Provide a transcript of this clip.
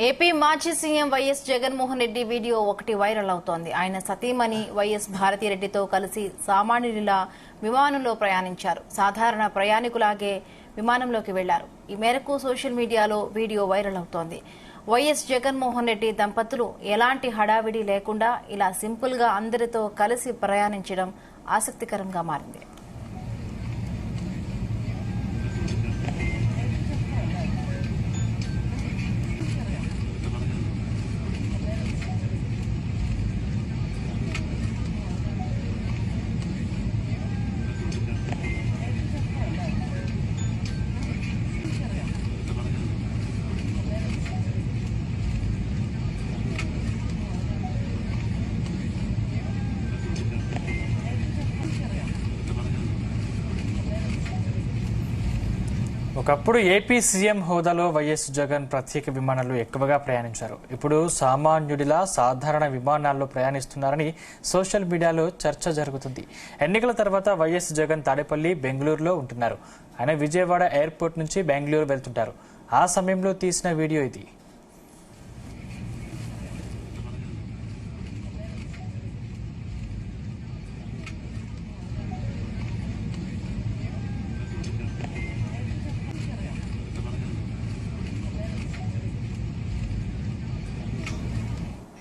AP మాజీ CM YS Jaganmohan Reddy video ఒకటి viral అవుతోంది. ఆయన సతీమణి వైఎస్ భారతిరెడ్డితో కలిసి సామాన్యుడిలా విమానంలో ప్రయాణించారు. సాధారణ ప్రయాణికులాగే విమానంలోకి వెళ్లారు. ఈ మేరకు సోషల్ మీడియాలో వీడియో వైరల్ అవుతోంది. వైఎస్ జగన్మోహన్ రెడ్డి దంపతులు ఎలాంటి హడావిడి లేకుండా ఇలా సింపుల్ గా అందరితో కలిసి ప్రయాణించడం ఆసక్తికరంగా మారింది. ఒకప్పుడు ఏపీ సీఎం హోదాలో వైఎస్ జగన్ ప్రత్యేక విమానాల్లో ఎక్కువగా ప్రయాణించారు. ఇప్పుడు సామాన్యుడిలా సాధారణ విమానాల్లో ప్రయాణిస్తున్నారని సోషల్ మీడియాలో చర్చ జరుగుతుంది. ఎన్నికల తర్వాత వైఎస్ జగన్ తాడేపల్లి, బెంగళూరులో ఉంటున్నారు. ఆయన విజయవాడ ఎయిర్పోర్ట్ నుంచి బెంగళూరు వెళ్తుంటారు. ఆ సమయంలో తీసిన వీడియో ఇది.